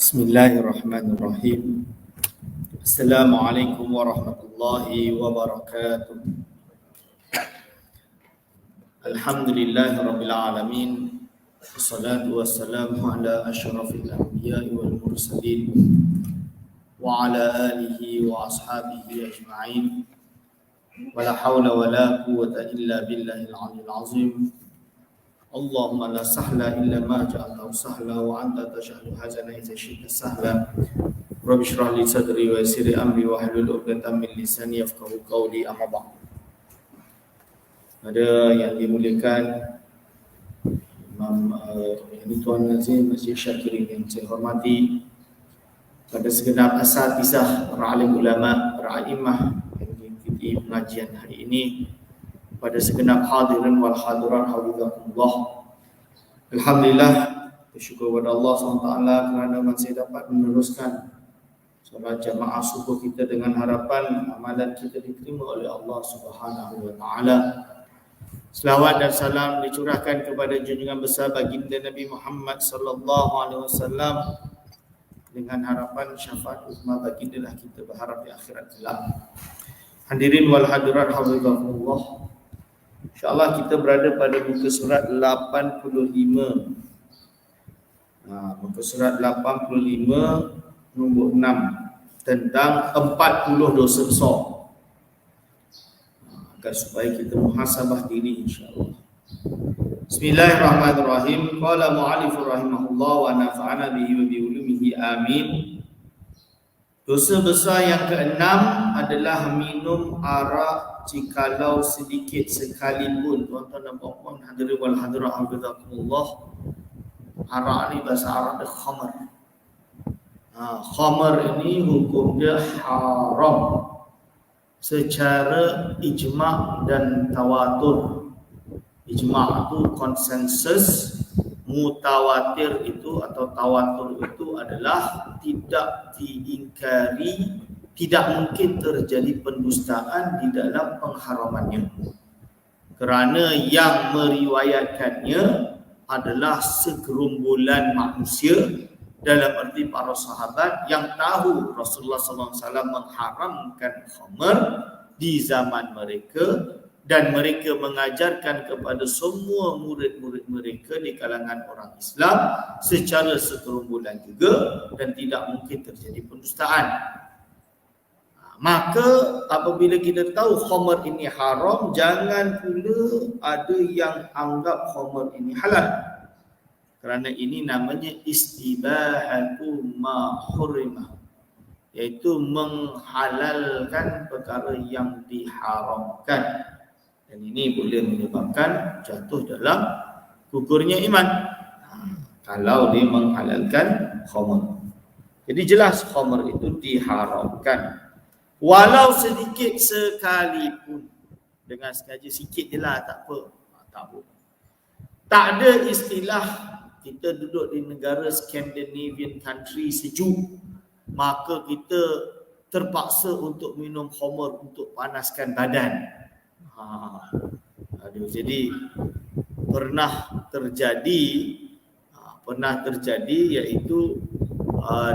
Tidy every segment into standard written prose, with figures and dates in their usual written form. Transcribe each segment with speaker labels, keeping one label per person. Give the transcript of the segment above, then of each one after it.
Speaker 1: Bismillahirrahmanirrahim. Assalamualaikum warahmatullahi wabarakatuh. Alhamdulillahirabbil alamin. Wassalatu wassalamu ala asyrafil anbiya'i wal mursalin wa ala alihi wa ashabihi ajma'in. Wala haula wala quwwata illa billahil aliyyil azim. Allahumma la sahla illa ma ja'altahu sahla wa anta taj'alul hazana idza syi'ta sahla. Rabbi shrah li sadri wa yassir li amri wa hlul 'uqdatam min lisani yafqahu qawli. Amma ba'd. Ada yang dimuliakan Imam Tuan Nazim Masjid Syakirin yang saya hormati, pada segenap asatizah, para alim ulama, para a'immah yang mengikuti pengajian hari ini, pada segenap hadirin wal hadirat hafizakumullah. Alhamdulillah, bersyukur kepada Allah SWT kerana masih dapat meneruskan solat jamaah subuh kita dengan harapan amalan kita diterima oleh Allah Subhanahu wa taala. Selawat dan salam dicurahkan kepada junjungan besar baginda Nabi Muhammad sallallahu alaihi wasallam, dengan harapan syafaat uzma baginda kita berharap di akhirat kelak. Hadirin wal hadirat hafizakumullah. InsyaAllah kita berada pada muka surat 85. Muka surat 85 nombor 6 tentang 40 dosa besar. Agar supaya kita muhasabah diri insyaAllah. Bismillahirrahmanirrahim. Qala mu'alifur rahimahullah wa nafa'ana bihi wa bi'ulumihi amin. Dosa besar yang keenam adalah minum arak jikalau sedikit sekalipun. Tuan-tuan dan puan-puan hadirin wal hadirat hafizakumullah, arak ni bahasa Arab dia khamar. Khamar ini hukum dia haram secara ijma' dan tawatur. Ijma' itu konsensus, mutawatir itu atau tawatur itu adalah tidak diingkari, tidak mungkin terjadi pendustaan di dalam pengharamannya, kerana yang meriwayatkannya adalah segerombolan manusia, dalam arti para sahabat yang tahu Rasulullah SAW mengharamkan khamar di zaman mereka, dan mereka mengajarkan kepada semua murid-murid mereka di kalangan orang Islam secara segerombolan juga, dan tidak mungkin terjadi pendustaan. Maka apabila kita tahu khamar ini haram, jangan pula ada yang anggap khamar ini halal, kerana ini namanya istibahatu ma hurima, iaitu menghalalkan perkara yang diharamkan. Dan ini boleh menyebabkan jatuh dalam gugurnya iman kalau dia menghalalkan khamar. Jadi jelas khamar itu diharamkan walau sedikit sekalipun. Dengan sengaja sikit je lah, tak apa. Tak ada istilah kita duduk di negara Scandinavian country sejuk, maka kita terpaksa untuk minum khamar untuk panaskan badan. Jadi pernah terjadi iaitu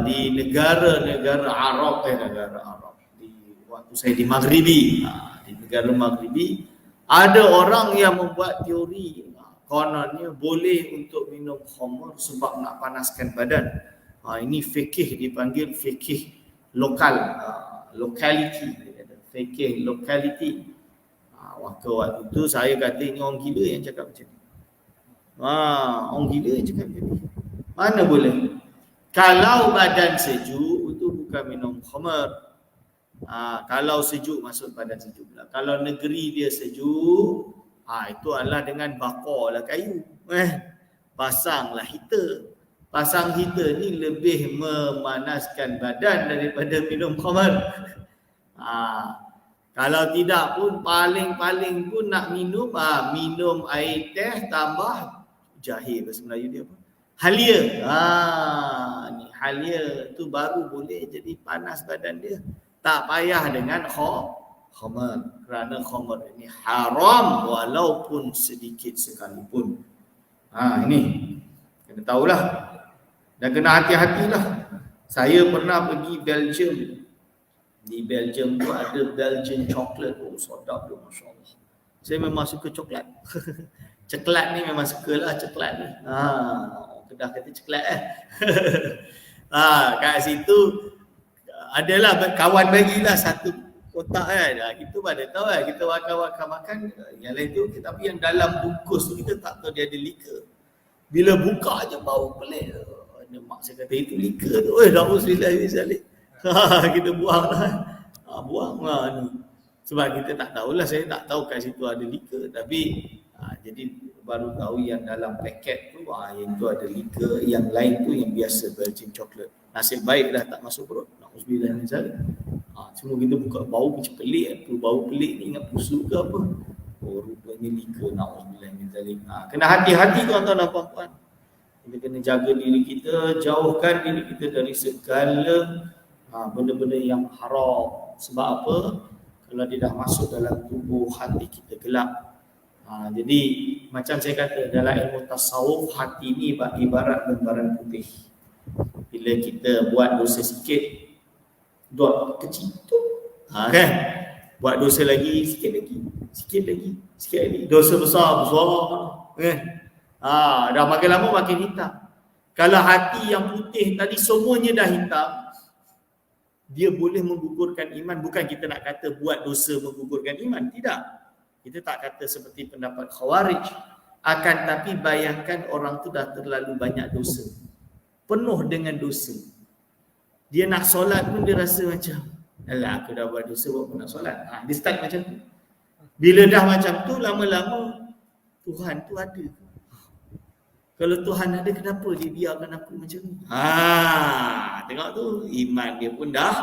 Speaker 1: di negara Arab, waktu saya di Maghribi, di negara Maghribi ada orang yang membuat teori kononnya boleh untuk minum khamar sebab nak panaskan badan. Ini fikih, dipanggil fikih lokal, locality, fikih locality. Waktu itu saya kata ini orang gila yang cakap macam ni. Orang gila yang cakap macam ni. Mana boleh? Kalau badan sejuk itu bukan minum khamar. Kalau sejuk maksud badan sejuk pula. Kalau negeri dia sejuk, itu adalah dengan bakarlah kayu. Pasanglah heater. Pasang heater ni lebih memanaskan badan daripada minum khamar. Kalau tidak pun paling-paling pun nak minum, minum air teh tambah jahe, bahasa Melayu dia apa? Halia. Ni halia tu baru boleh jadi panas badan dia. Tak payah dengan khamar, kerana khamar ini haram walaupun sedikit sekalipun. Ini kena tahulah dan kena hati-hatilah. Saya pernah pergi Belgium. Di Belgium tu ada Belgian chocolate. Oh, sedap tu, Masya Allah. Saya memang suka coklat. Coklat ni memang sukalah coklat ni. Kedah kata coklat kat situ adalah kawan bagilah satu kotak kan. Kita pada tahu kan, kita makan yang lain tu, tapi yang dalam bungkus tu kita tak tahu dia ada liker. Bila buka je bau pelik. Mak saya kata itu liker tu. Bismillahirrahmanirrahim. Kita buang lah. Buang lah ni. Sebab kita tak tahulah, saya tak tahu kat situ ada liker. Tapi jadi baru tahu yang dalam paket tu yang tu ada liker, yang lain tu yang biasa Belgian chocolate. Nasib baik dah tak masuk perut. Nauzubillahiminzalik. Semua kita buka bau macam pelik. Bau pelik ni ingat busuk ke apa? Oh, rupanya liker. Nauzubillahiminzalik. Kena hati-hati tuan-tuan dan puan-puan. Kita kena jaga diri kita, jauhkan diri kita dari segala benda-benda yang haram. Sebab apa? Kalau dia dah masuk dalam tubuh, hati kita gelap. Jadi macam saya kata dalam ilmu tasawuf, hati ni ibarat lembaran putih. Bila kita buat dosa sikit, dot kecil tu, kan? Buat dosa lagi, sikit lagi, dosa besar, kan? Dah makin lama makin hitam. Kalau hati yang putih tadi semuanya dah hitam, dia boleh menggugurkan iman. Bukan kita nak kata buat dosa menggugurkan iman, tidak. Kita tak kata seperti pendapat Khawarij. Akan tapi bayangkan orang tu dah terlalu banyak dosa, penuh dengan dosa. Dia nak solat pun dia rasa macam, alah aku dah buat dosa, buat nak solat. Dia start macam tu. Bila dah macam tu, lama-lama Tuhan tu ada. Kalau Tuhan ada, kenapa dia biarkan aku macam ni? Tengok tu, iman dia pun dah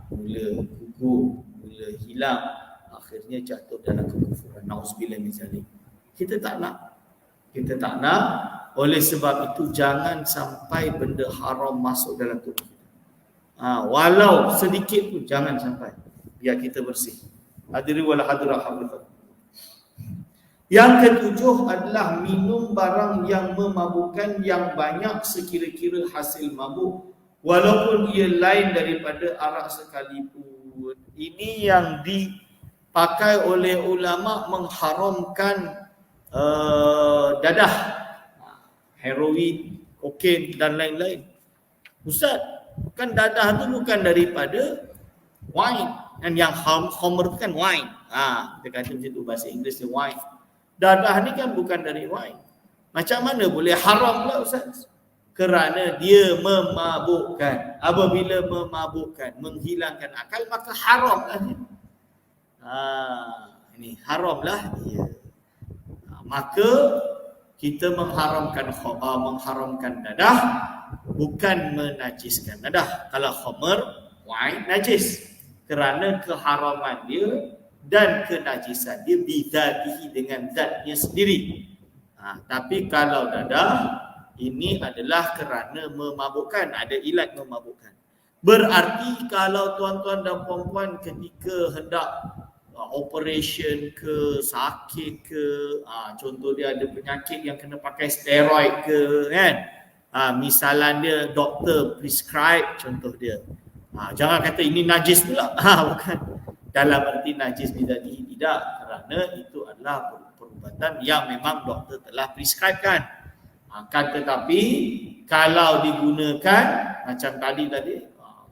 Speaker 1: mula gugur, mula hilang. Akhirnya jatuh dalam kekufuran. Nauzubillahiminzalik. Kita tak nak. Oleh sebab itu, jangan sampai benda haram masuk dalam tubuh kita. Walau sedikit pun, jangan sampai. Biar kita bersih. Hadirin wal hadirat hafizah. Yang ketujuh adalah minum barang yang memabukkan yang banyak sekira-kira hasil mabuk, walaupun ia lain daripada arak sekalipun. Ini yang dipakai oleh ulama mengharamkan dadah, heroin, kokain dan lain-lain. Ustaz, kan dadah tu bukan daripada wine, dan yang khamr kan wine. Kita kata macam tu, bahasa Inggeris dia wine. Dadah ni kan bukan dari wine. Macam mana boleh haram pula Ustaz? Kerana dia memabukkan. Apabila memabukkan, menghilangkan akal, maka haramlah dia. Ini haramlah dia. Maka kita mengharamkan dadah, bukan menajiskan dadah. Kalau khamr, wine, najis. Kerana keharaman dia dan kenajisan dia bidzatihi, dengan zatnya sendiri. Tapi kalau dadah, ini adalah kerana memabukkan, ada ilat memabukkan. Berarti kalau tuan-tuan dan puan-puan ketika hendak operation ke, sakit ke, contoh dia ada penyakit yang kena pakai steroid ke, kan? Misalan dia doktor prescribe, contoh dia. Jangan kata ini najis pula. Bukan. Dalam arti najis bidzatihi, tidak, kerana itu adalah perubatan yang memang doktor telah prescribekan. Kan tetapi kalau digunakan macam tadi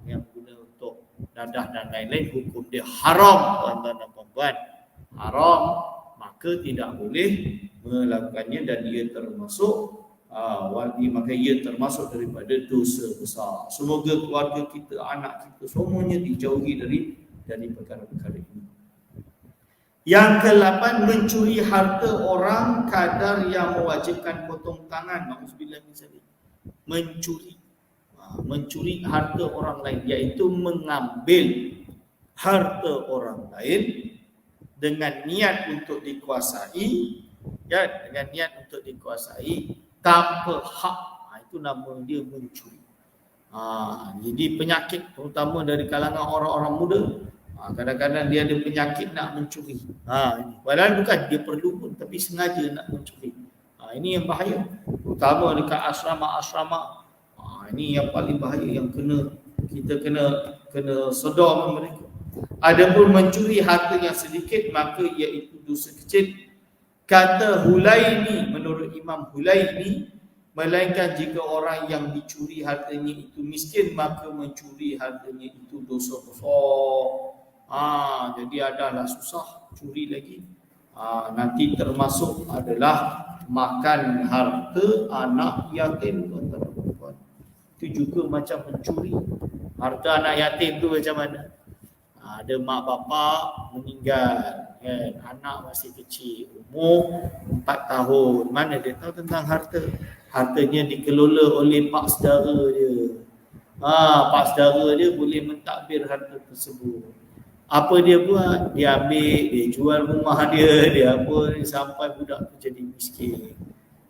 Speaker 1: yang guna untuk dadah dan lain-lain, hukum dia haram, tuan-tuan dan puan-puan. Haram, maka tidak boleh melakukannya dan ia termasuk maka ia termasuk daripada dosa besar. Semoga keluarga kita, anak kita semuanya dijauhi dari perkara-perkara ini. Yang ke-8, mencuri harta orang kadar yang mewajibkan potong tangan. Nauzubillahiminzalik. Mencuri harta orang lain, iaitu mengambil harta orang lain dengan niat untuk dikuasai, dengan niat untuk dikuasai tanpa hak. Itu nama dia mencuri. Jadi penyakit terutama dari kalangan orang-orang muda, kadang-kadang dia ada penyakit nak mencuri. Padahal bukan dia perlu pun, tapi sengaja nak mencuri. Ini yang bahaya, terutama dekat asrama-asrama. Ini yang paling bahaya yang kita kena sedar mereka. Adapun mencuri harta yang sedikit maka iaitu dosa kecil. Kata Hulaini, menurut Imam Hulaini, melainkan jika orang yang dicuri hartanya itu miskin maka mencuri hartanya itu dosa besar. Jadi adalah susah curi lagi. Nanti termasuk adalah makan harta anak yatim, tuan-tuan dan puan. Itu juga macam mencuri. Harta anak yatim tu macam mana? Ada mak bapak meninggal, kan? Anak masih kecil, umur 4 tahun. Mana dia tahu tentang harta? Hartanya dikelola oleh pak saudara dia. Pak saudara dia boleh mentadbir harta tersebut. Apa dia buat? Dia ambil, dia jual rumah dia apa, sampai budak tu jadi miskin.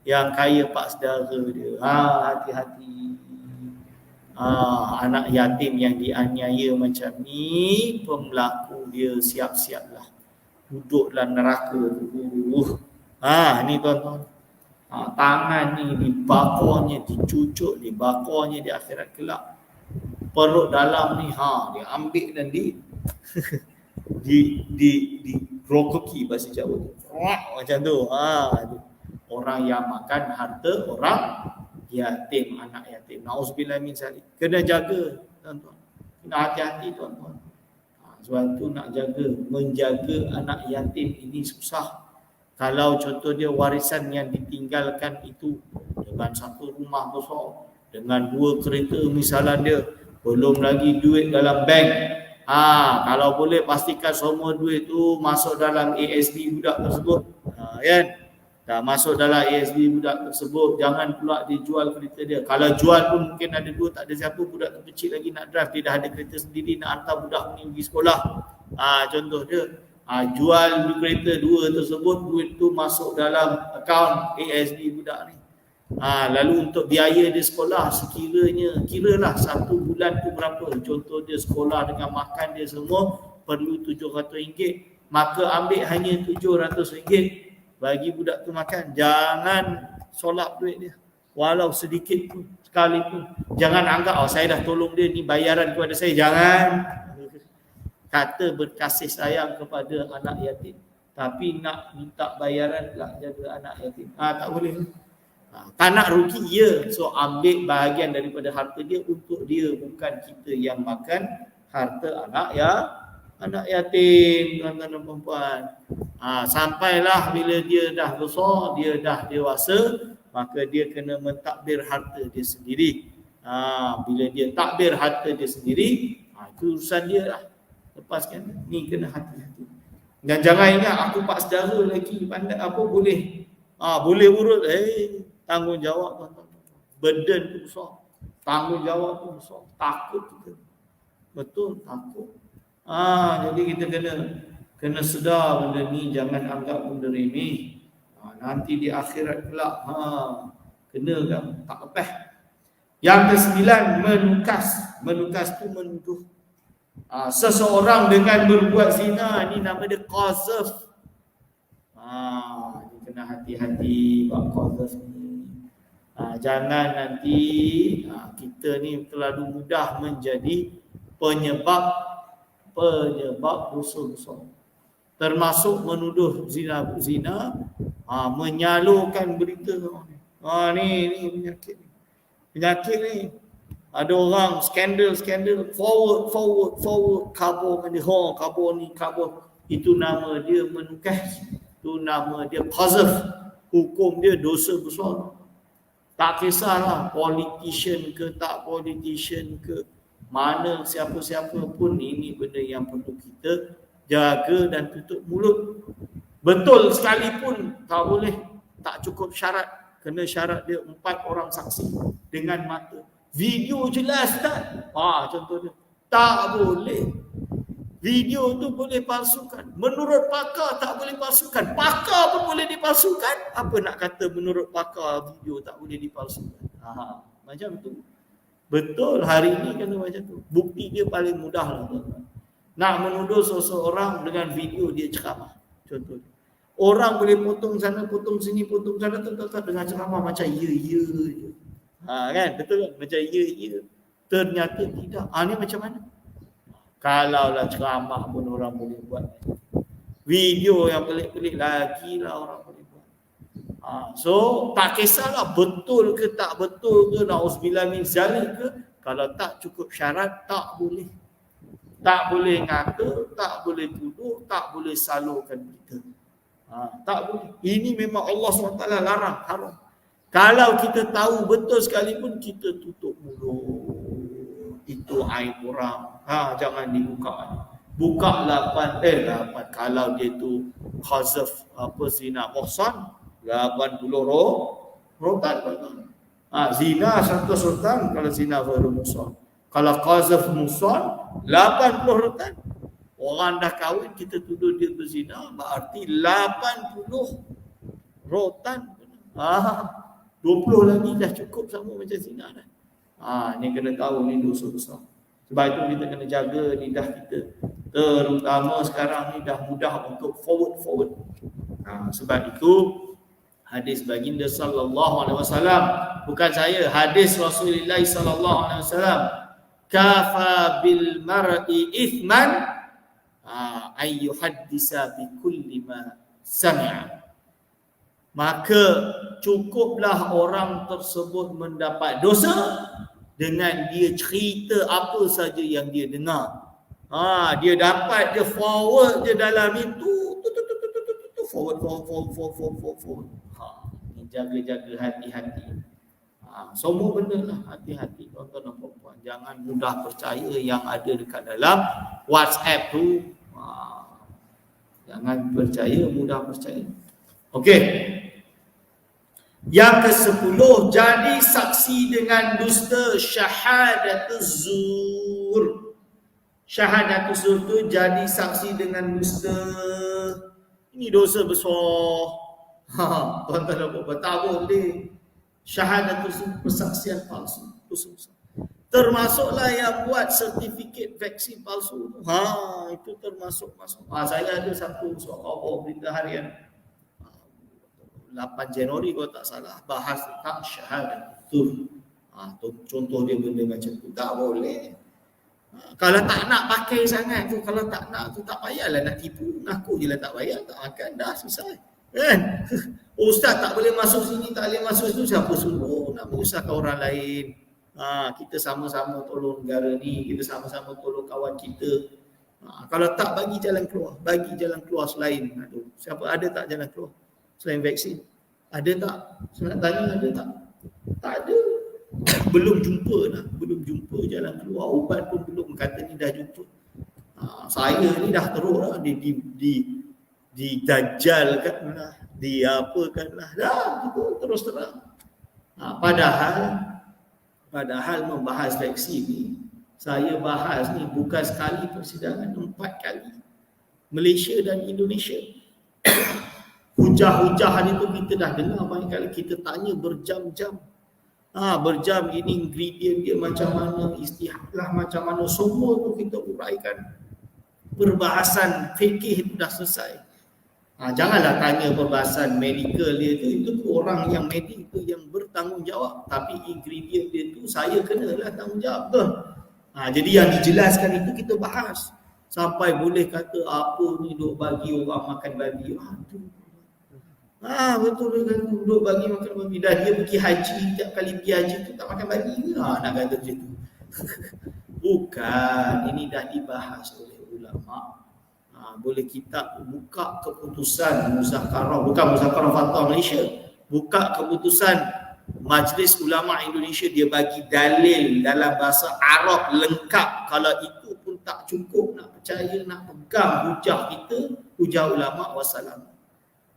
Speaker 1: Yang kaya pak saudara dia. Hati-hati. Anak yatim yang dianiaya macam ni, pemelaku dia siap-siaplah duduk dalam neraka tu. Ni tuan-tuan. Tangan ni dibakarnya, dicucuk, dibakarnya di akhirat kelak. Perut dalam ni dia ambil dan di rokoki bahasa Jawa tu. Macam tu. Orang yang makan harta orang yatim, anak yatim. Nauzubillah min zalik. Kena jaga, tuan-tuan. Kena hati-hati, tuan-tuan. Sebab tu nak menjaga anak yatim ini susah. Kalau contoh dia warisan yang ditinggalkan itu dengan satu rumah besar, dengan 2 kereta misalnya dia, belum lagi duit dalam bank. Kalau boleh pastikan semua duit tu masuk dalam ASB budak tersebut. Kan? Dah masuk dalam ASB budak tersebut, jangan pula dijual kereta dia. Kalau jual pun mungkin ada 2, tak ada siapa, budak tu kecil lagi nak drive, dia dah ada kereta sendiri, nak hantar budak ni pergi sekolah. Contoh dia. Jual kereta 2 tersebut, duit tu masuk dalam akaun ASB budak ni. Lalu untuk biaya dia sekolah, kiralah 1 bulan tu berapa. Contoh dia sekolah dengan makan dia semua perlu RM700, maka ambil hanya RM700 bagi budak tu makan. Jangan solap duit dia, walau sedikit pun, sekalipun. Jangan anggap saya dah tolong dia, ni bayaran kepada saya. Jangan. Kata berkasih sayang kepada anak yatim, tapi nak minta bayaran pula jaga anak yatim. Tak boleh. Tak nak rugi, ya. So ambil bahagian daripada harta dia untuk dia, bukan kita yang makan harta anak yatim, tuan-tuan dan puan-puan. Sampailah bila dia dah besar, dia dah dewasa, maka dia kena mentadbir harta dia sendiri. Bila dia takbir harta dia sendiri, itu urusan dia lah. Lepaskan ni, kena hati-hati. Dan jangan ingat aku pak saudara lagi pandai apa boleh. Boleh urut, tanggungjawab, tuan-tuan. Burden tu besar. Tanggungjawab tu besar. Takut kita. Betul, takut. Jadi kita kena sedar benda ni, jangan anggap benda remeh. Nanti di akhirat kelak kena kan, tak lepas. Yang ke-9, menukas tu menuduh. Seseorang dengan berbuat zina, ni nama dia qazaf. Kena hati-hati buat qazaf ni. Jangan nanti kita ni terlalu mudah menjadi penyebab dosa besar. Termasuk menuduh zina, menyalurkan berita. Ni penyakit ni. Ada orang skandal, forward, kabur ni, kabur. Itu nama dia menukas. Itu nama dia qazaf. Hukum dia dosa besar. Tak kisahlah politician ke tak politician ke, mana siapa-siapa pun, ini benda yang perlu kita jaga dan tutup mulut. Betul sekalipun tak boleh, tak cukup syarat. Kena syarat dia 4 orang saksi dengan mata. Video jelas tak? Contohnya. Tak boleh. Video tu boleh palsukan. Menurut pakar tak boleh palsukan. Pakar pun boleh dipalsukan. Apa nak kata menurut pakar video tak boleh dipalsukan? Macam tu. Betul, hari ini kena macam tu. Bukti dia paling mudah lah, tuan-tuan. Nak menuduh seseorang dengan video dia ceramah. Contohnya. Orang boleh potong sana, potong sini, potong sana, dengan ceramah macam ya je. Kan betul kan? Macam ya. Ternyata tidak. Ni macam mana? Kalaulah ceramah pun orang boleh buat. Video yang pelik-pelik lagi lah orang boleh buat. So tak kisahlah betul ke tak betul ke, na'udzubillah min zalik ke, kalau tak cukup syarat tak boleh. Tak boleh ngata, tak boleh tuduh, tak boleh salurkan kita. Tak boleh. Ini memang Allah SWT larang, haram. Kalau kita tahu betul sekalipun, kita tutup mulut. Itu aib orang. Jangan dibuka. Buka 8. Kalau dia tu khazaf zina muhsan, 80 rotan. Zina 100 rotan kalau zina ghairu muhsan. Kalau qazaf muhsan 80 rotan. Orang dah kahwin kita tuduh dia berzina, berarti 80 rotan. 20 lagi dah cukup sama macam zina dah. Ni kena tahu ni dosa besar. Sebab itu kita kena jaga lidah kita. Terutama sekarang ni dah mudah untuk forward. Sebab itu hadis baginda sallallahu alaihi wasallam, bukan saya, hadis Rasulullah sallallahu alaihi wasallam, kafa bil mar'i ithman ay yuhaddisa bi kulli ma sami'a. Maka cukuplah orang tersebut mendapat dosa dengan dia cerita apa saja yang dia dengar. Dia dapat, dia forward je dalam itu, forward. Jaga hati-hati. Semua benda lah, hati-hati tuan-tuan dan puan-puan. Jangan mudah percaya yang ada dekat dalam WhatsApp tu. Jangan mudah percaya. Okey. Yang ke-10, jadi saksi dengan dusta, syahadatuz zur. Syahadatuz zur tu jadi saksi dengan dusta. Ini dosa besar. Tuan-tuan dan puan-puan, tak boleh. Syahadatuz zur, persaksian palsu, dosa besar. Termasuklah yang buat sertifikat vaksin palsu. Itu termasuk. Saya ada satu soal berita harian 8 Januari kalau tak salah, bahas tentang syahadatul. Contoh dia benda macam tu. Tak boleh. Kalau tak nak pakai sangat tu, kalau tak nak tu, tak payahlah nak tipu. Ngaku je lah tak payah, tak makan, dah selesai. Kan? Ustaz tak boleh masuk sini, tak boleh masuk situ, siapa suruh nak menyusahkan orang lain? Kita sama-sama tolong negara ni, kita sama-sama tolong kawan kita. Kalau tak, bagi jalan keluar selain. Siapa ada tak jalan keluar selain vaksin? Ada tak? Saya nak tanya, ada tak? Tak ada. Belum jumpa jalan keluar. Ubat pun belum, kata ni dah jumpa. Saya ni dah teruk lah, didajjalkan lah, diapakan lah, dah terus terang. Padahal membahas vaksin ni, saya bahas ni bukan sekali persidangan, 4 kali. Malaysia dan Indonesia. Hujah-hujah itu kita dah dengar banyak kali, kita tanya berjam-jam. Berjam ini ingredient dia macam mana, istilah macam mana, semua tu kita uraikan. Perbahasan fikih itu dah selesai. Janganlah tanya perbahasan medical dia tu, itu orang yang medik tu yang bertanggungjawab. Tapi ingredient dia tu saya kenalah tanggungjawab tu. Jadi yang dijelaskan itu kita bahas. Sampai boleh kata apa ni duk bagi orang makan babi. Betul kan, duduk bagi makan babi. Dah dia pergi haji, tiap kali pergi haji tu tak makan babi ke? Nak kata macam tu. Bukan, ini dah dibahas oleh ulama. Boleh kita buka keputusan muzakarah, bukan muzakarah fatwa Malaysia, buka keputusan Majlis Ulama Indonesia, dia bagi dalil dalam bahasa Arab lengkap. Kalau itu pun tak cukup, nak percaya, nak pegang hujah kita, hujah ulama wassalam.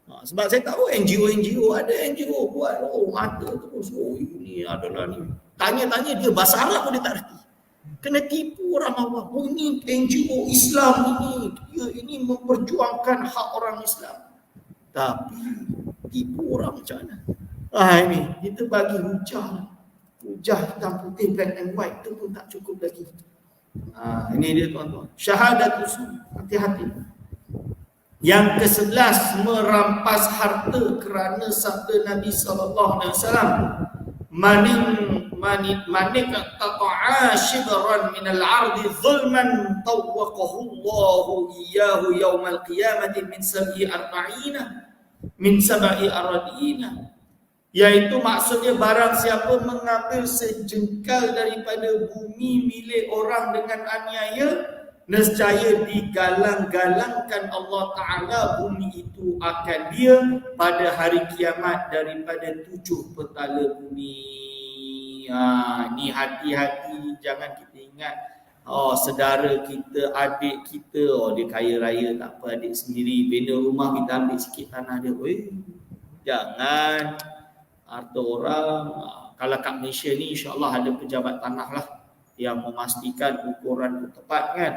Speaker 1: Sebab saya tahu NGO ada NGO buat mata terus, ini adalah ni. Tanya-tanya dia bahasa Arab pun dia tak reti. Kena tipu orang awam. Ini NGO Islam ini memperjuangkan hak orang Islam. Tapi tipu orang macam mana? Ini kita bagi hujah hitam putih, black and white tu pun tak cukup lagi. Ini dia tuan-tuan. Syahadat usul, hati-hati. Yang ke-11, merampas harta kerana sabda Nabi sallallahu alaihi wasallam, iqtata'a shibran min al-'ardi zulman tawwaqahu Allahu iyyahu yaumal qiyamati min sab'i aradina. Iaitu maksudnya barang siapa mengambil sejengkal daripada bumi milik orang dengan aniaya, nescaya digalang-galangkan Allah Ta'ala bumi itu akan dia pada hari kiamat daripada 7 petala bumi. Ni hati-hati, jangan kita ingat saudara kita, adik kita, dia kaya raya, tak apa, adik sendiri bina rumah, kita ambil sikit tanah dia. Jangan. Harta orang, kalau kat Malaysia ni insya-Allah ada pejabat tanah lah yang memastikan ukuran tu tepat kan.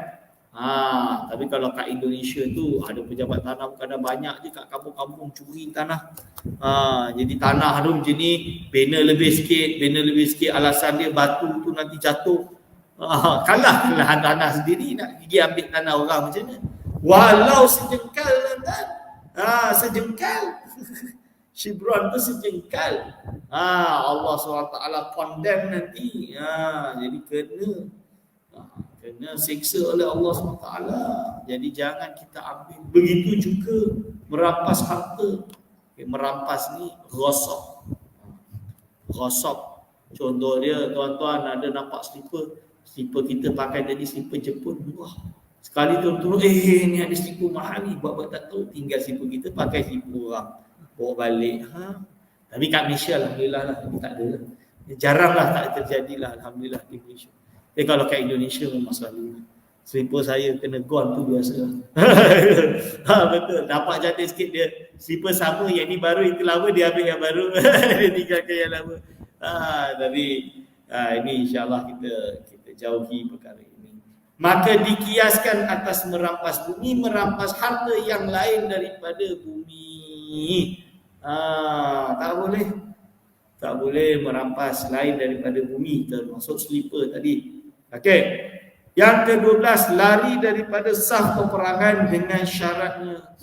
Speaker 1: Tapi kalau kat Indonesia tu ada pejabat tanah kadang banyak je kat kampung-kampung curi tanah. Jadi tanah tu macam ni, bina lebih sikit, alasan dia batu tu nanti jatuh. Kalah tanah sendiri, nak pergi ambil tanah orang macam mana? Walau sejengkal kan. Sejengkal. Shibron tu sejengkal. Allah SWT condemn nanti. Jadi kena siksa oleh Allah SWT. Jadi jangan kita ambil. Begitu juga merampas harta. Merampas ni ghasab. Contoh dia, tuan-tuan ada nampak slipper kita pakai tadi, slipper Jepun. Wah, sekali turun-turun, ni ada slipper mahal ni, buat tak tahu, tinggal slipper kita pakai slipper orang, bawa balik. Tapi kat Malaysia alhamdulillah lah, tak ada. Jarang lah, tak terjadi lah alhamdulillah di Malaysia. Kalau kat Indonesia memang selalu slipper saya kena gone tu biasa. Betul, dapat jatuh sikit dia slipper sama, yang ni baru, itu lama, dia ambil yang baru. Dia tinggalkan yang lama. Tapi ini insyaAllah kita jauhi perkara ini. Maka dikiaskan atas merampas bumi, merampas harta yang lain daripada bumi. Tak boleh merampas lain daripada bumi, termasuk slipper tadi. Okey. Yang ke-12, lari daripada saf peperangan dengan syaratnya.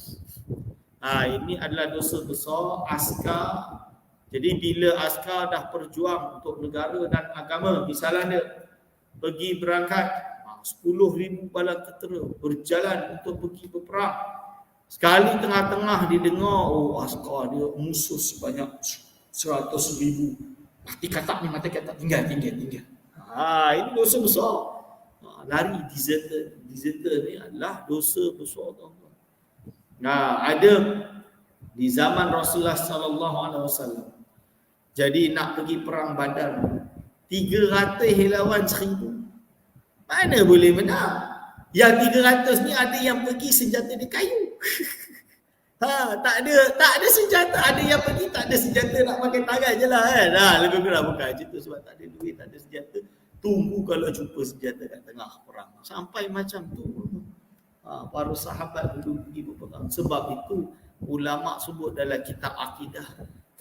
Speaker 1: Ini adalah dosa besar askar. Jadi bila askar dah berjuang untuk negara dan agama, misalnya pergi berangkat 10,000 bala tentera berjalan untuk pergi berperang. Sekali tengah-tengah didengar, askar dia musuh sebanyak 100,000. Mati katak, tinggal. Ini dosa besar. Lari, deserter ni adalah dosa besar, tuan-tuan. Ada di zaman Rasulullah sallallahu alaihi wasallam. Jadi nak pergi perang Badar, 300 lawan 1,000. Mana boleh menang? Yang 300 ni ada yang pergi senjata dia kayu. Tak ada senjata, ada yang pergi tak ada senjata, nak pakai tangan je lah kan. Lebih kurang bukan macam tu, sebab tak ada duit, tak ada senjata. Tunggu kalau jumpa senjata kat tengah perang. Sampai macam tu. Para sahabat dulu pergi berperang. Sebab itu ulama sebut dalam kitab akidah,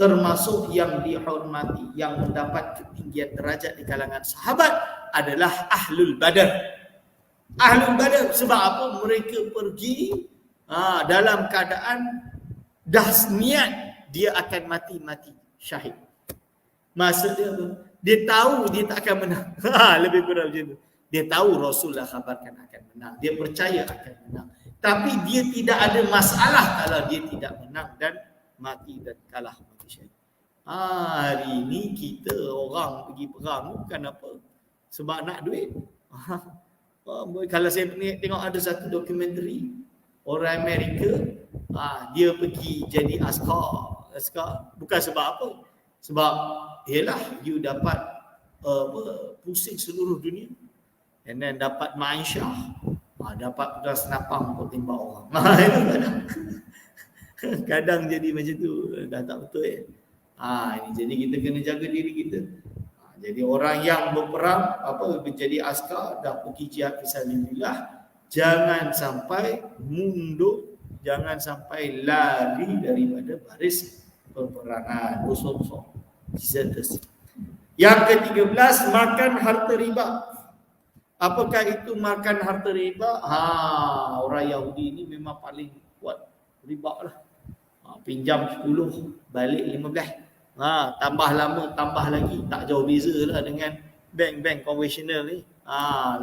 Speaker 1: termasuk yang dihormati, yang mendapat ketinggian derajat di kalangan sahabat adalah Ahlul Badar. Ahlul Badar sebab apa? Mereka pergi dalam keadaan dah niat dia akan mati syahid. Maksud dia apa? Dia tahu dia tak akan menang. Lebih kurang macam tu. Dia tahu Rasulullah khabarkan akan menang. Dia percaya akan menang. Tapi dia tidak ada masalah kalau dia tidak menang dan mati dan kalah mati syahid. Hari ini kita orang pergi perang bukan apa? Sebab nak duit. Kalau saya tengok ada satu dokumentari orang Amerika, dia pergi jadi askar bukan sebab apa? Sebab ialah you dapat pusing seluruh dunia, and then dapat maisyah, dapat pegang senapang untuk tembak orang. Kadang jadi macam tu, dah tak betul ini jadi kita kena jaga diri kita. Jadi orang yang berperang menjadi askar, dah pergi jihad fisabilillah, jangan sampai mundur, jangan sampai lari daripada baris peperangan. Dosa-dosa. Yang ke-13, makan harta riba. Apakah itu makan harta riba? Orang Yahudi ni memang paling kuat riba lah. Pinjam 10, balik 15. Tambah lama, tambah lagi. Tak jauh beza lah dengan bank-bank konvensional ni.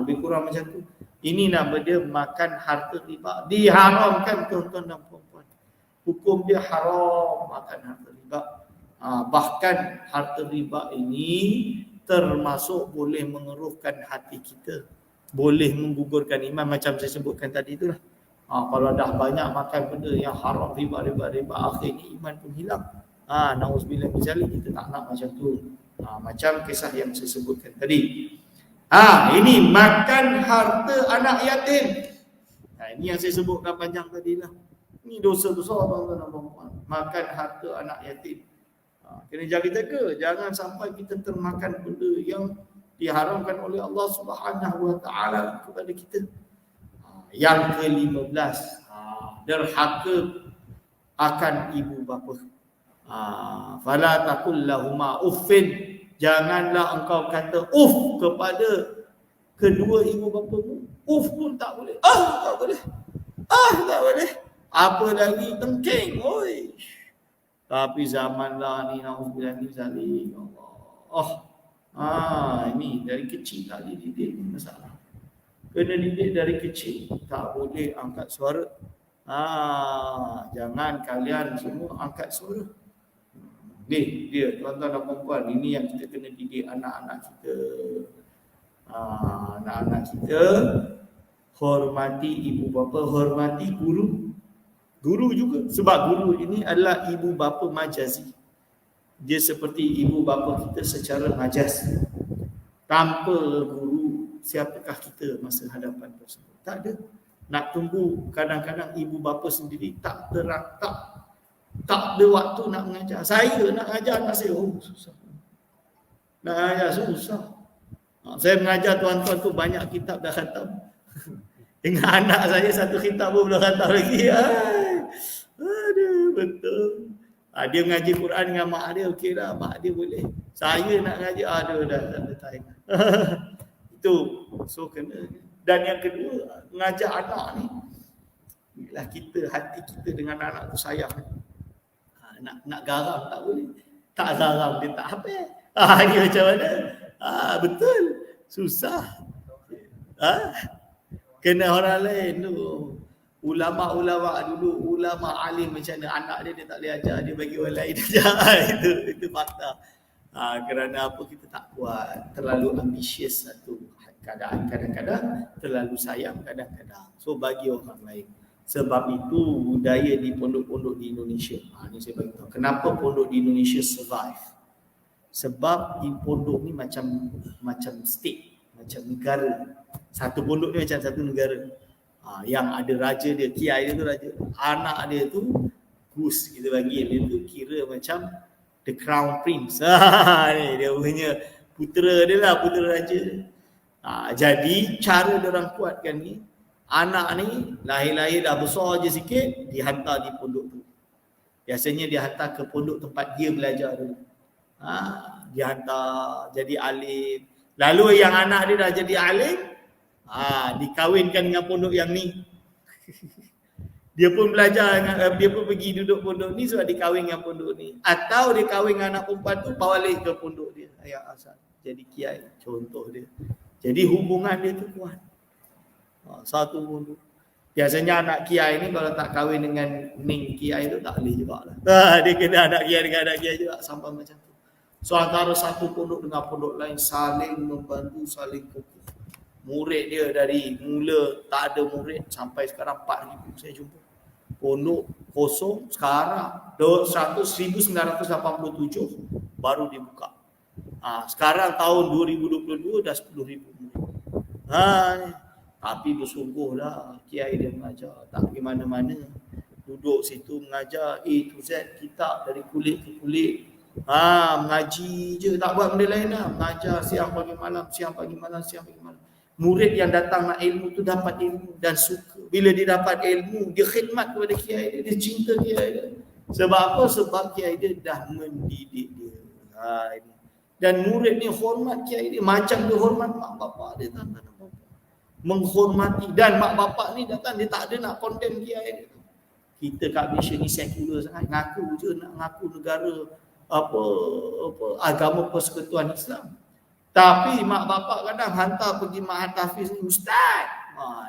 Speaker 1: Lebih kurang macam tu. Ini nama dia makan harta riba. Diharamkan tuan-tuan dan puan-puan. Hukum dia haram makan harta riba. Bahkan harta riba ini termasuk boleh mengeruhkan hati kita. Boleh menggugurkan iman macam saya sebutkan tadi itulah. Kalau dah banyak makan benda yang haram, riba, akhirnya iman pun hilang. Na'udzubillah min zalik, kita tak nak macam tu. Macam kisah yang saya sebutkan tadi. Ini makan harta anak yatim. Ini yang saya sebutkan panjang tadi lah. Ini dosa besar tuan-tuan dan puan-puan. Makan harta anak yatim. Kena jaga-jaga. Jangan sampai kita termakan benda yang diharamkan oleh Allah Subhanahu Wa Taala kepada kita. Yang ke-15, derhaka akan ibu bapa. Fala taqul lahuma uffin. Janganlah engkau kata kepada kedua ibu bapamu. Pun tak boleh. Tak boleh. Tak boleh. Apa lagi tengking, oi. Tapi zaman lah ni, na'udzubillah min zalik. Allah. Ini dari kecil tak dididik ni masalah. Kena didik dari kecil. Tak boleh angkat suara. Jangan kalian semua angkat suara. Dia tuan-tuan dan puan-puan, ini yang kita kena didik anak-anak kita. Anak-anak kita hormati ibu bapa, hormati guru. Guru juga, sebab guru ini adalah ibu bapa majazi. Dia seperti ibu bapa kita secara majaz. Tanpa guru, siapakah kita masa hadapan tersebut? Tak ada. Nak tunggu, kadang-kadang ibu bapa sendiri tak ada waktu nak mengajar. Saya nak mengajar anak saya, susah. Nak mengajar susah. Saya mengajar tuan-tuan tu banyak kitab dah khatam. Dengan anak saya satu kitab pun belum khatam lagi. Aduh, betul. Dia mengaji Quran dengan mak dia, okey lah, mak dia boleh. Saya nak mengaji, dah tak ada time. Itu, so kena. Dan yang kedua, mengajar anak ni, inilah kita, hati kita dengan anak tu sayang. Nak garam tak boleh. Tak garam dia tak apa. Ini macam mana? Betul. Susah. Kena orang lain tu. Ulama-ulama dulu, ulama alim macam mana, anak dia tak boleh ajar, dia bagi orang lain ajar. Itu fakta. Kerana apa, kita tak kuat, terlalu ambisius satu keadaan, kadang-kadang terlalu sayang kadang-kadang. So bagi orang lain. Sebab itu budaya di pondok-pondok di Indonesia. Ini saya bagi tahu. Kenapa pondok di Indonesia survive? Sebab di pondok ni macam state, macam negara. Satu pondok ni macam satu negara. Yang ada raja dia, kiai dia tu raja. Anak dia tu Gus, kita bagi dia tu kira macam the crown prince. Ni dia punya putera dia lah, putera raja. Jadi cara dia orang kuatkan ni, anak ni lahir-lahir dah besar je sikit, dihantar di pondok tu. Biasanya dia hantar ke pondok tempat dia belajar dulu. Dihantar jadi alim. Lalu yang anak dia dah jadi alim, dikawinkan dengan pondok yang ni. Dia pun belajar, dia pun pergi duduk pondok ni sebab dikawin dengan pondok ni. Atau dia kahwin dengan anak perempuan tu, balik ke pondok dia. Ayah asal. Jadi kiai, contoh dia. Jadi hubungan dia tu kuat. Satu pondok. Biasanya anak kiai ni kalau tak kahwin dengan ning kiai tu tak boleh juga lah. Dia kena anak kiai dengan anak kiai juga, sampai macam tu. So antara satu pondok dengan pondok lain saling membantu, saling kukuh. Murid dia dari mula tak ada murid sampai sekarang 4,000 saya jumpa. Pondok kosong sekarang 1987 baru dibuka. Sekarang tahun 2022 dah 10,000 murid. Tapi bersungguhlah kiai dia mengajar, tak pergi mana-mana. Duduk situ mengajar A to Z, kitab dari kulit ke kulit. Mengaji je, tak buat benda lain lah. Mengajar siang pagi malam, siang pagi malam, siang pagi malam. Murid yang datang nak ilmu tu dapat ilmu dan suka. Bila dia dapat ilmu, dia khidmat kepada kiai dia, dia cinta kiai dia. Sebab apa? Sebab kiai dia dah mendidik dia. Dan murid ni hormat kiai dia macam dia hormat mak bapak dia. Menghormati. Dan mak bapak ni datang, dia tak ada nak condemn kiai dia. Kita kat Malaysia ni sekular sangat, ngaku je nak ngaku negara apa agama persekutuan Islam. Tapi mak bapak kadang hantar pergi Mahat Hafiz ni, ustaz.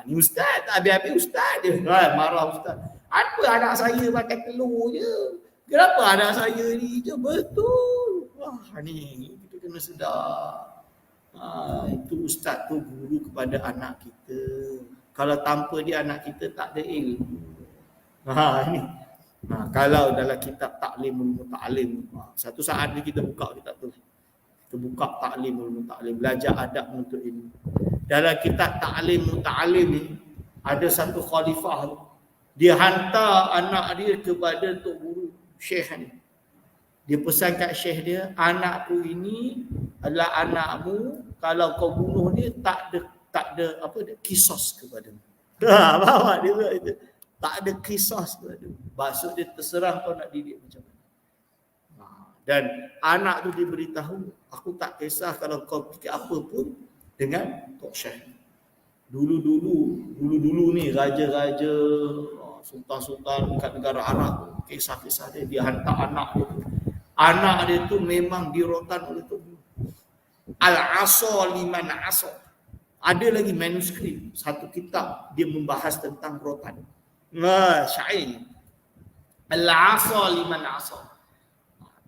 Speaker 1: Ni ustaz, tak habis-habis ustaz dia. Marah ustaz. Apa anak saya makan telur je? Kenapa anak saya ni je? Betul. Wah, ni kita kena sedar. Itu ustaz tu guru kepada anak kita. Kalau tanpa dia anak kita tak ada ilmu. Ni. Kalau dalam kitab Ta'limul Muta'alim, satu saat ni kita buka kitab tu. Kita buka Ta'limul Muta'alim, belajar adab menuntut ilmu. Dalam kitab Ta'lim Muta'alim ni ada satu khalifah tu. Dia hantar anak dia kepada tok guru syekh ni. Dia pesan kat syekh dia, anakku ini adalah anakmu, kalau kau bunuh dia tak ada kisos kepadamu. Bawa dia buat itu. Tak ada kisos kepadamu. Maksud dia terserah kau nak didik macam mana. Dan anak tu diberitahu, aku tak kisah kalau kau fikir apa pun dengan Tok Syekh. Dulu ni raja-raja, sultan-sultan dekat negara Arab, kisah-kisah dia hantar anak dia tu. Anak dia tu memang dirotan oleh Tok Guru. Al-Asa liman asa. Ada lagi manuskrip, satu kitab dia membahas tentang rotan. Syair. Al-Asa liman asa.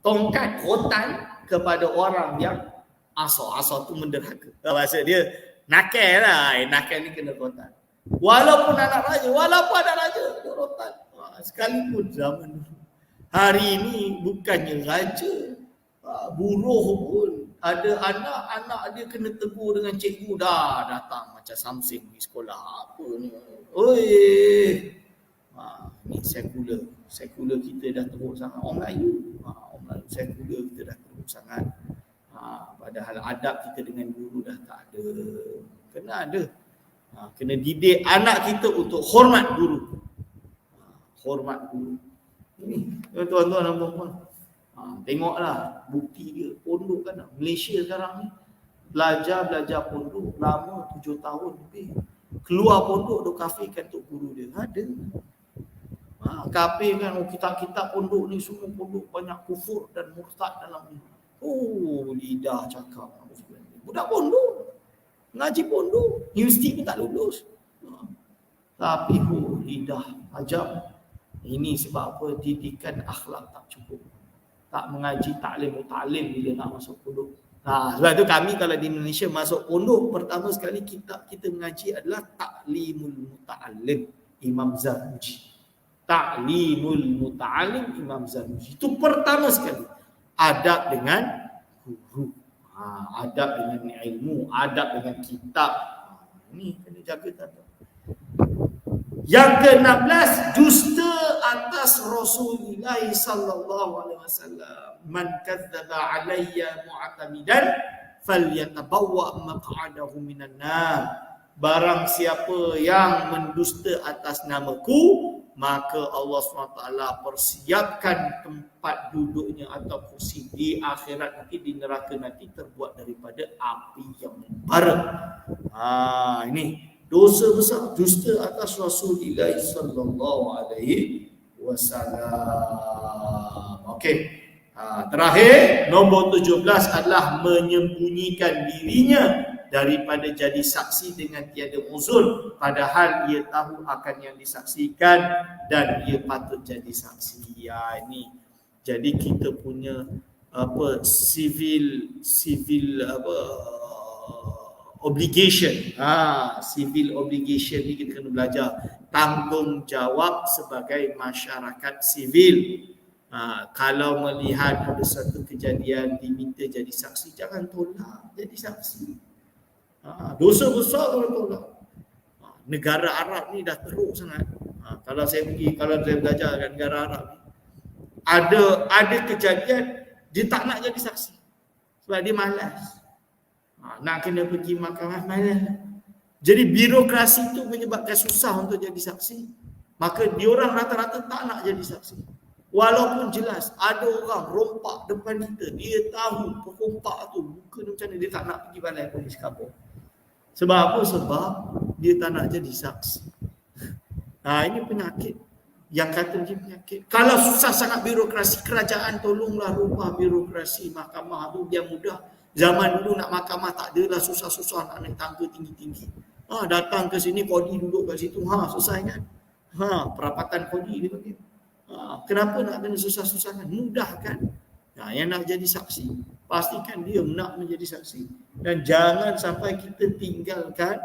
Speaker 1: Tongkat rotan kepada orang yang asa tu menderhaka. Maksud dia nakal lah. Nakal ni kena rotan. Walaupun anak raja dia rotan. Sekalipun zaman dulu. Hari ini bukannya raja, buruh pun ada anak dia kena tegur dengan cikgu, dah datang macam samsing di sekolah. Apa ni? Oi. Ni sekular kita dah teruk sangat. Orang Melayu sekular kita dah teruk sangat. Padahal adab kita dengan guru dah tak ada. Kena ada. Kena didik anak kita untuk hormat guru. Hormat guru. Ini tuan-tuan dan puan-puan. Tengoklah bukti dia. Pondok kan Malaysia sekarang ni. Belajar pondok lama 7 tahun lebih. Keluar pondok duk kafirkan tok guru dia. Ada. Kafir kan kitab-kitab pondok ni semua pondok banyak kufur dan murtad dalamnya. Lidah cakap. Budak pondok. Ngaji pondok. Universiti pun tak lulus. Tapi lidah ajab. Ini sebab apa? Didikan akhlak tak cukup. Tak mengaji ta'lim bila nak masuk pondok. Sebab tu kami kalau di Indonesia masuk pondok, pertama sekali kita mengaji adalah Ta'limul Muta'allim Imam Zarnuji. Ta'limul Muta'allim Imam Zarnuji. Itu pertama sekali. Adab dengan guru. Adab dengan ilmu. Adab dengan kitab. Ini kena jaga tanda. Yang ke-16, dusta atas Rasulullah sallallahu alaihi wasallam. Man kadzdzaba alayya mu'tamidan falyatabawwa maq'adahu minan nar. Barang siapa yang mendusta atas namaku, maka Allah SWT persiapkan tempat duduknya atau kursi di akhirat nanti, di neraka nanti terbuat daripada api yang membara. Ini dosa besar, dusta atas Rasulullah sallallahu alaihi wasallam. Okey. Terakhir, nombor 17 adalah menyembunyikan dirinya daripada jadi saksi dengan tiada uzur, padahal ia tahu akan yang disaksikan dan ia patut jadi saksi. Ini. Jadi kita punya civil obligation. Civil obligation ni kita kena belajar. Tanggungjawab sebagai masyarakat sivil. Kalau melihat ada satu kejadian diminta jadi saksi, jangan tolak jadi saksi. Dosa besar kalau tolak. Negara Arab ni dah teruk sangat. Kalau saya belajar kat negara Arab ni, ada kejadian dia tak nak jadi saksi sebab dia malas. Nak kena pergi mahkamah malas. Jadi birokrasi tu menyebabkan susah untuk jadi saksi. Maka diorang rata-rata tak nak jadi saksi. Walaupun jelas ada orang rompak depan kita, dia tahu perompak tu muka dia macam mana, dia tak nak pergi balai polis kabur. Sebab apa? Sebab dia tak nak jadi saksi. Ini penyakit. yang kata dia penyakit. Kalau susah sangat birokrasi kerajaan, tolonglah rubah birokrasi mahkamah tu biar mudah. Zaman dulu nak mahkamah tak adalah susah-susah nak naik tangga tinggi-tinggi. Datang ke sini kodi duduk kat situ. Selesai kan? Perapatan kodi dia panggil. Kenapa nak kena susah-susah kan? Mudah kan? Yang nak jadi saksi, pastikan dia nak menjadi saksi. Dan jangan sampai kita tinggalkan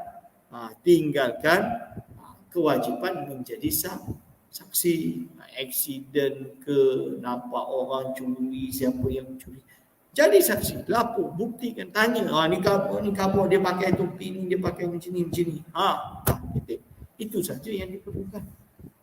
Speaker 1: kewajipan menjadi saksi. Aksiden ke, nampak orang curi, siapa yang curi, jadi saksi, lapor, buktikan, tanya, ni khabar dia pakai topi ni, dia pakai macam ni. Itu saja yang diperlukan.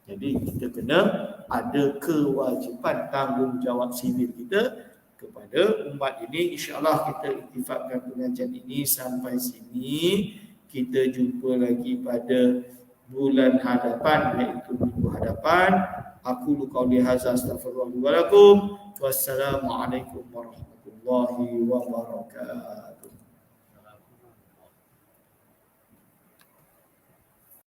Speaker 1: Jadi kita kena ada kewajipan tanggungjawab sivil kita kepada umat ini. InsyaAllah kita iktifakkan pengajian ini sampai sini. Kita jumpa lagi pada bulan hadapan, iaitu minggu hadapan. Aku qauli hadza astaghfirullah wa lakum. Wassalamualaikum warahmatullahi wabarakatuh.